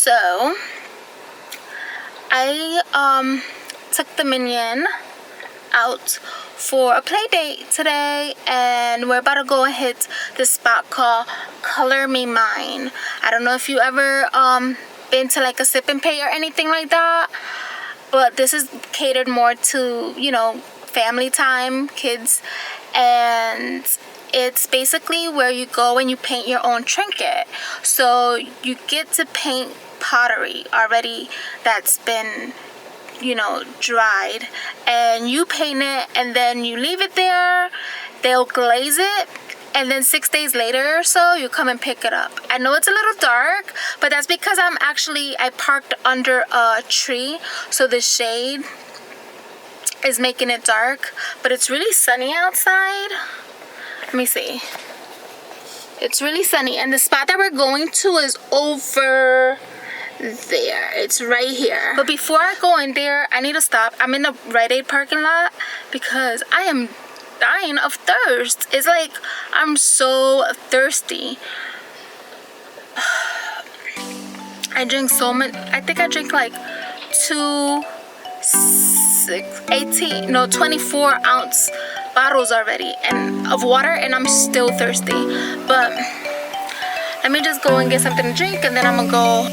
So I took the minion out for a play date today, and we're about to go and hit this spot called Color Me Mine. I don't know if you ever been to like a sip and pay or anything like that, but this is catered more to, you know, family time, kids, and it's basically where you go and you paint your own trinket. So you get to paint pottery already that's been, you know, dried, and you paint it and then you leave it there. They'll glaze it, and then 6 days later or so you come and pick it up. I know it's a little dark, but that's because I parked under a tree, so the shade is making it dark, but it's really sunny outside. Let me see. It's really sunny, and the spot that we're going to is over there. It's right here. But before I go in there, I need to stop. I'm in the Rite Aid parking lot because I am dying of thirst. It's like I'm so thirsty. I drink so much. I think I drink like 24 ounce bottles already and of water, and I'm still thirsty. But let me just go and get something to drink, and then I'm gonna go.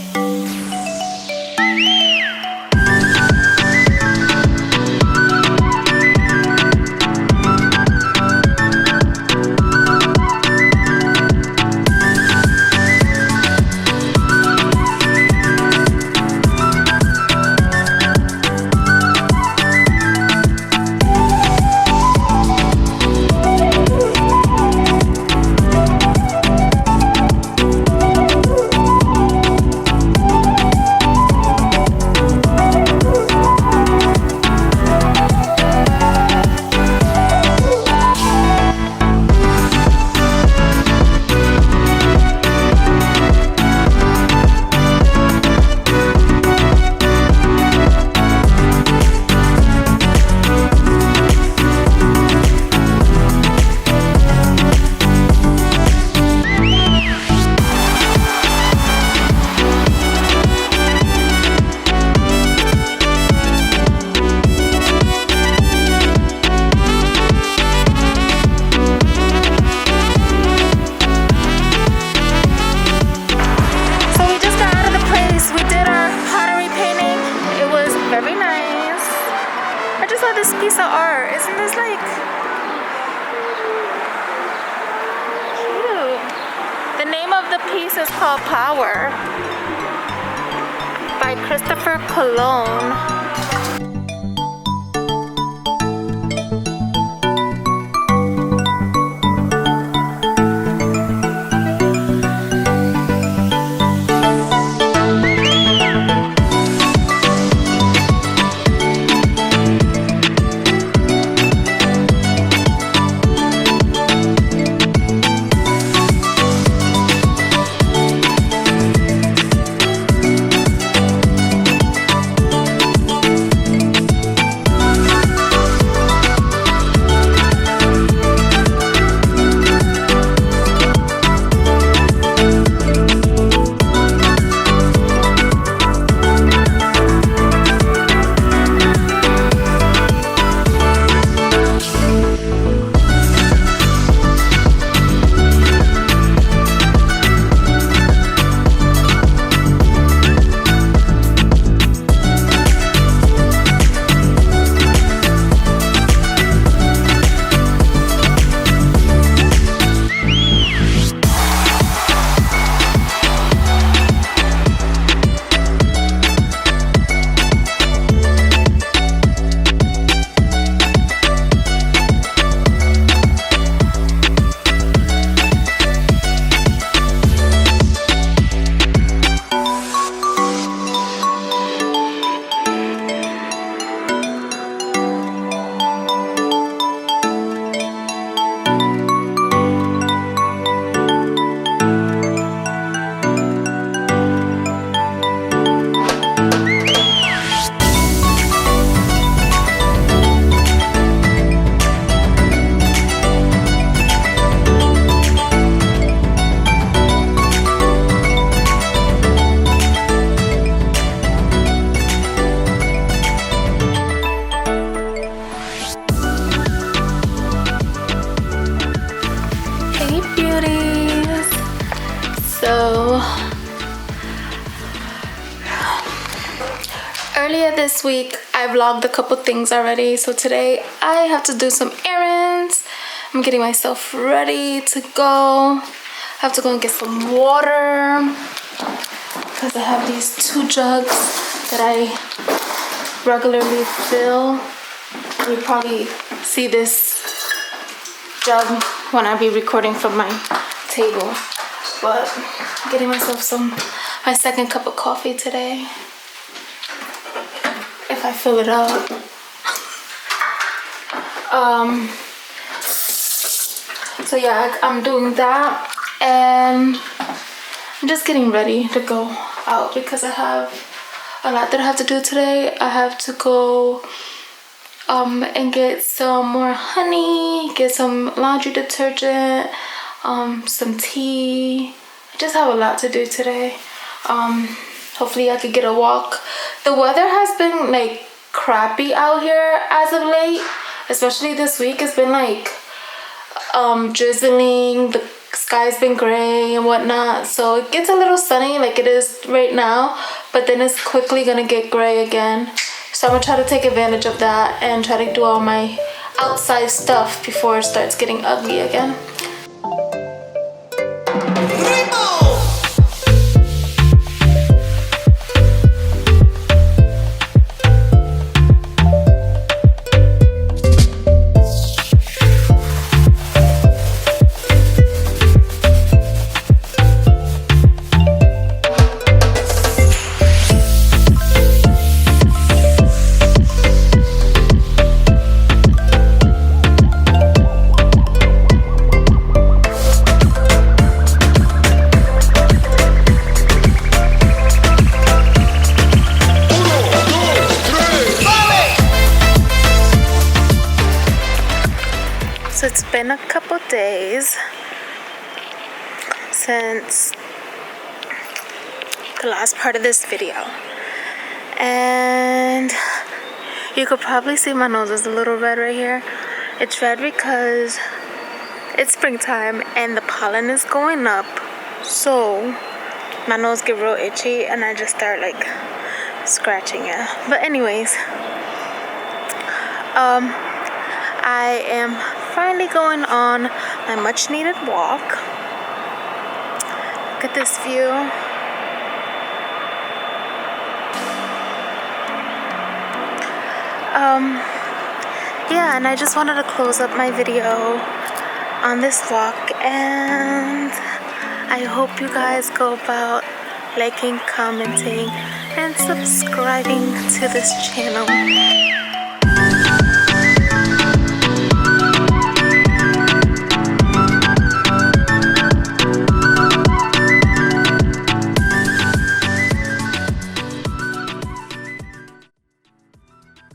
This piece of art, isn't this like cute? The name of the piece is called Power by Christopher Cologne. this week I vlogged a couple things already, so today I have to do some errands. I'm getting myself ready to go. I have to go and get some water because I have these 2 jugs that I regularly fill. You probably see this jug when I be recording from my table, but I'm getting myself my second cup of coffee today, if I fill it up. So yeah, I'm doing that, and I'm just getting ready to go out because I have a lot that I have to do today. I have to go and get some more honey, get some laundry detergent, some tea. I just have a lot to do today. Hopefully I could get a walk. The weather has been like crappy out here as of late, especially this week. It's been like drizzling, the sky's been gray and whatnot, so it gets a little sunny like it is right now, but then it's quickly gonna get gray again. So I'm gonna try to take advantage of that and try to do all my outside stuff before it starts getting ugly again. So it's been a couple days since the last part of this video, and you could probably see my nose is a little red right here. It's red because it's springtime and the pollen is going up, so my nose get real itchy and I just start like scratching it. But anyways, I am finally going on my much needed walk. Look at this view. Yeah, and I just wanted to close up my video on this walk, and I hope you guys go about liking, commenting, and subscribing to this channel.